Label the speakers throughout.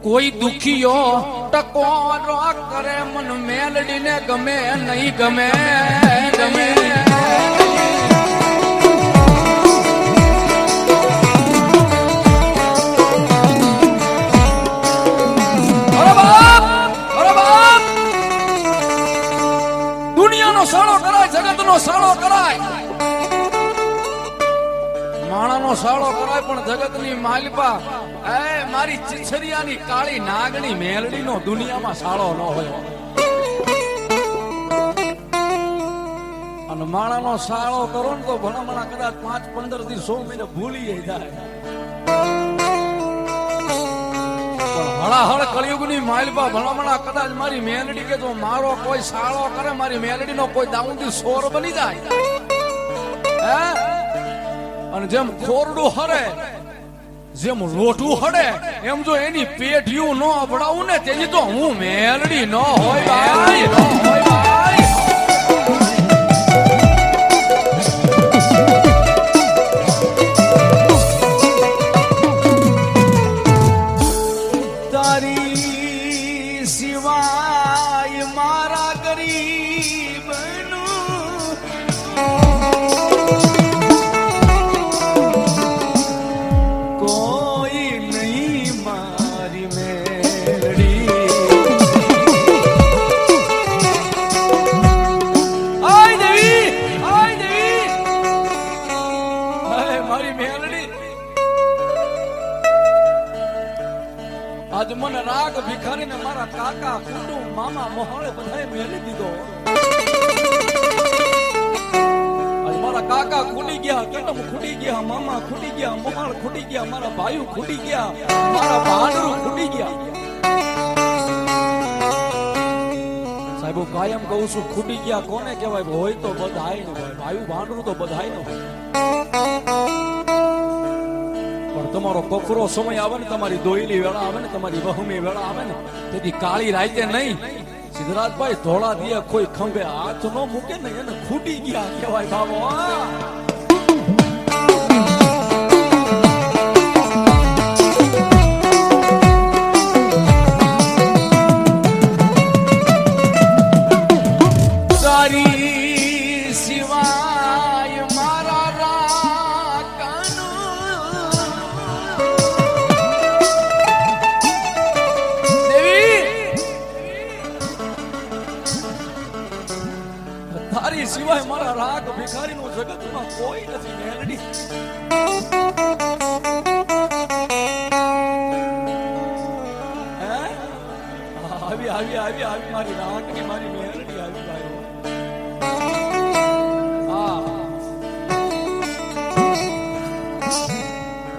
Speaker 1: કોઈ દુખીયો ટકોરો કરે મન મેલડીને ગમે નહીં ગમે ગમે દુનિયાનો સાળો કરાય, જગતનો સાળો કરાય, માણાનો સાળો કરાય, પણ જગતની માલિપા મારી ચીછરિયાની કાળી નાગણી મેલડીનો દુનિયામાં સાળો ન હોય. અને માણાનો સાળો કરો ને તો ભલામણા કદાચ 5-15 થી 100 મહિને ભૂલી જાય. હળાહળ કળિયુગની માલિપા ભલામણા કદાચ મારી મેલડી કે જો મારો કોઈ સાળો કરે, મારી મેલડીનો કોઈ દાઉદી સોર બની જાય. અને જેમ ખોરડું હરે, જેમ લોટું હડે, એમ જો એની પેઢીયું ન અભડાવું ને તેની તો હું મેલડી ન હોય ભાઈ, ન હોય ભાઈ. તારી સિવાય મારા ગરીબનું આજ મને રાગ ભિખારીને મારા કાકા કુટુંબ મામા મોહળે બધાએ મેલી દીધો. આજ મારા કાકા ખૂટી ગયા, કુટુંબ ખૂટી ગયા, મામા ખૂટી ગયા, મોહળ ખૂટી ગયા, મારા ભાઈઓ ખૂટી ગયા, મારા ભાણરું ખૂટી ગયા. સાહેબ કાયમ કહું છું, ખૂટી ગયા કોને કહેવાય? હોય તો બધાય નો હોય, ભાઈઓ ભાણરું તો બધાય નો હોય. તમારો કોકરો સમય આવે ને, તમારી દોયલી વેળા આવે ને, તમારી વહમી વેળા આવે ને, તેથી કાળી રાતે નહીં સિદ્ધરાજભાઈ ધોળા દિયા કોઈ ખંભે હાથ ન મૂકે ને એને ખૂટી ગયા કહેવાય બાબો. તારી સિવાય મારા તારી સિવાય મારા રાગ ભિખારી નું જગતમાં કોઈ નથી મેલડી. આવી આવી આવી આવી મારી રાગની મારી મેલડી આવી ભાઈઓ.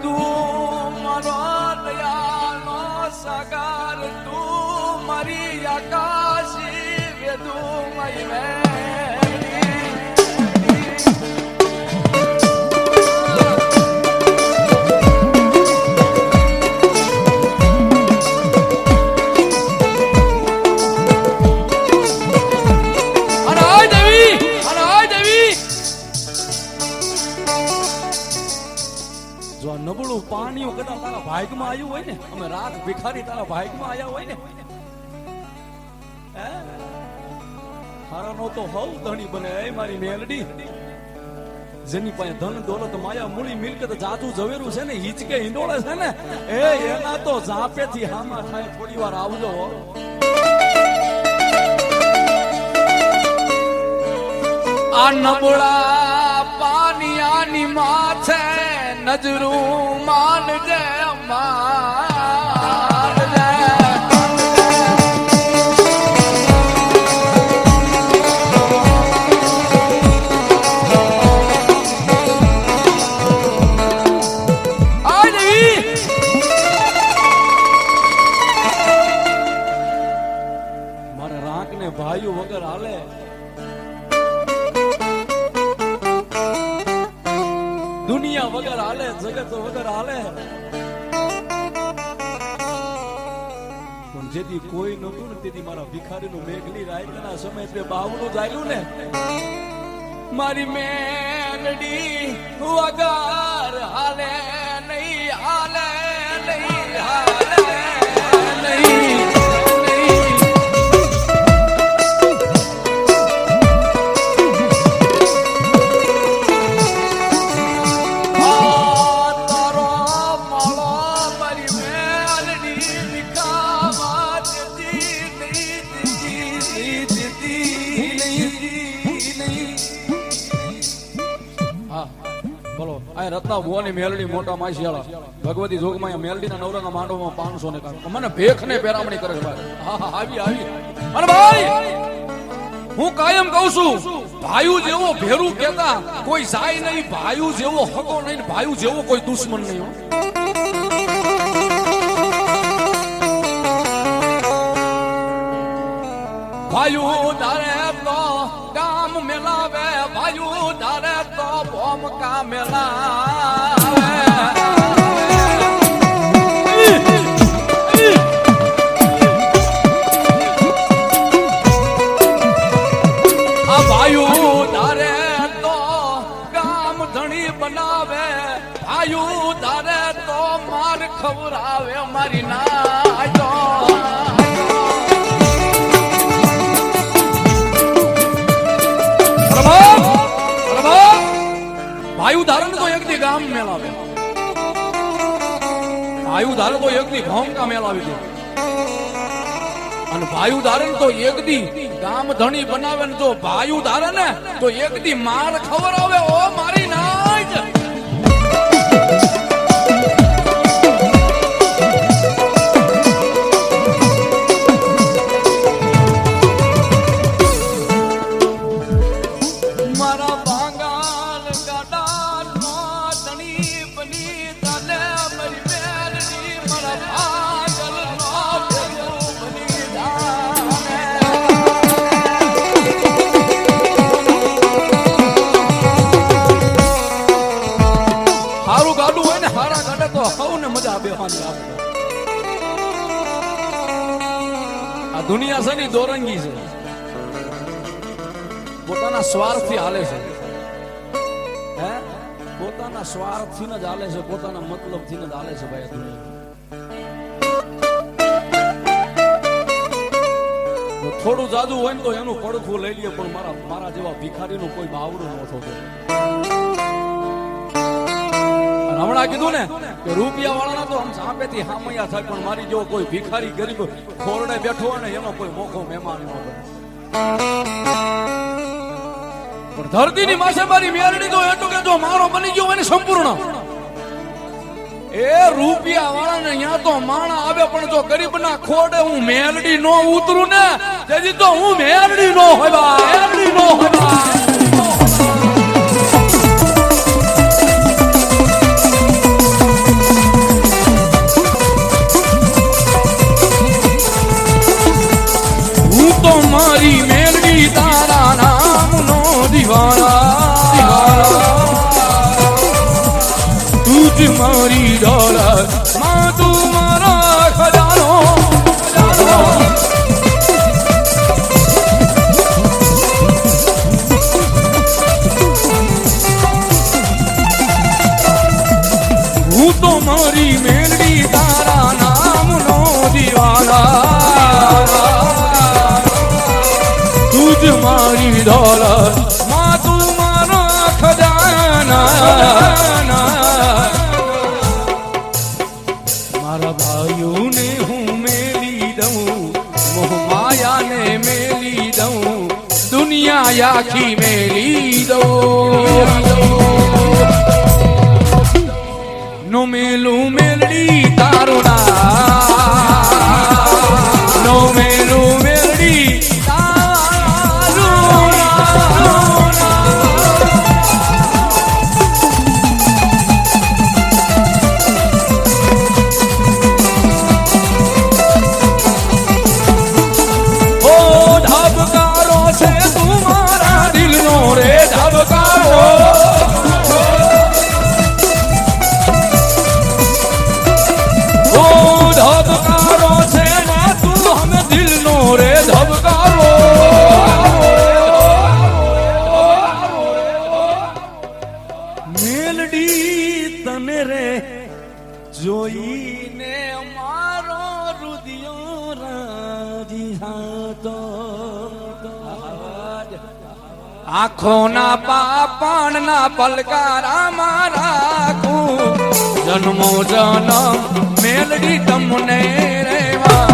Speaker 1: તું મારો દયાનો સાગર, તું મારી આકાશી વેદું મારી મેં. નબળું પાણી કદાચ તારા ભાગમાં આવ્યું હોય ને, અમે રાગ ભિખારી તારા ભાગમાં આવ્યા હોય ને, હારાનો તો હવ ધણી બને. મારી મેલડી જેની પાસે ધન દોલત માયા મૂળી મિલકત જાદુ ઝવેરું છે ને, હિચકે હિંડોળે છે ને, એના તો ઝાપેથી હામા થાય. થોડી વાર આવજો. આ નબળા પાનિયાની માથે નજરું માનજે માનજે. મારા રાંક ને ભાઈઓ વગર હાલે, દુનિયા વગર હાલે, જગત વગર હાલે. પણ જેથી કોઈ નતું ને તેથી મારા ભિખારીનું મેઘલી રાયતના સમય તે બાવનું જાયલું ને, મારી મેલડી વગર હાલે નહીં, હાલે નહીં, હાલે આ રત્ના ભુવાની મેલડી મોટા માસિયાળા ભગવતી જોગમાં મેલડીના નવરાના માંડવમાં 500 ને કાઢ મને ભેખ ને પેરામણી કરે છે ભાઈ. હા હા આવી અને ભાઈ હું કાયમ કહું છું ભાઈઓ જેવો ભેરું કેતા કોઈ જાય નહીં, ભાઈઓ જેવો હકો નહીં, ભાઈઓ જેવો કોઈ દુશ્મન નહીં. ભાઈઓ તારે તો કામ મેલાવે, ભાઈઓ તારે તો બોમ કા મેલાવે. આ ભાઈઓ તારે તો કામ ધણી બનાવે, ભાઈઓ તારે તો માર ખવરાવે મારી ના તો. ભાઈ ધારણ તો એક દી ગામ મેલાવે, ભાઈ ધારણ તો એક દી ભોંકા મેલાવી દે, અને ભાઈ ધારણ તો એક દી ગામ ધણી બનાવે ને જો ભાઈ ધારણ ને તો એક દી માર ખવરાવે ઓ મારી નાજ. આ દુનિયા છે ને દોરંગી છે, પોતાના સ્વાર્થથી હાલે છે, હે પોતાના સ્વાર્થથી જ હાલે છે, પોતાના મતલબથી જ હાલે છે ભાઈ. દુનિયા થોડું જાદુ હોય ને તો એનું પડખું લઈ લે, પણ મારા જેવા ભિખારીનું કોઈ બાવડું ન થતું. હમણાં કીધું ને કે રૂપિયા વાળાના તો આમ સાપેથી હામૈયા થાય, પણ મારી જેવો કોઈ ભિખારી ગરીબ ખોરડે બેઠો હોય ને એનો કોઈ મોખો મહેમાન ન બને. પણ ધરતીની માસે મારી મેરડી તો એટલું કે જો મારો બની ગયો હોય ને સંપૂર્ણ, એ રૂપિયા વાળાને અહીંયા તો માણા આવે, પણ જો ગરીબના ખોડે હું મેરડી નો ઉતરું ને તેથી તો હું મેરડી નો હોય, મેરડી નો હોય. મારી મેલડી તારા નામનો દીવાના, તું જ મારી દોલત માં, તું મારા ખજાનો. હું તો મારી મેલડી તારા નામનો દીવાના, તુજ મારી દોલત માં, તું મારો ખજાના. મારા ભાઈઓને હું મેલી દઉં, મોહ માયાને મેલી દઉં, દુનિયા આખી મેલી દઉં. નો મેલું મેલડી તારું નામ, નો મેલું મેલડી જોઈને મારો રુદિયો રાજી હતો, આંખોના પાપણના પલકારા મારા જન્મો જન્મ મેલડી તમને રેવા.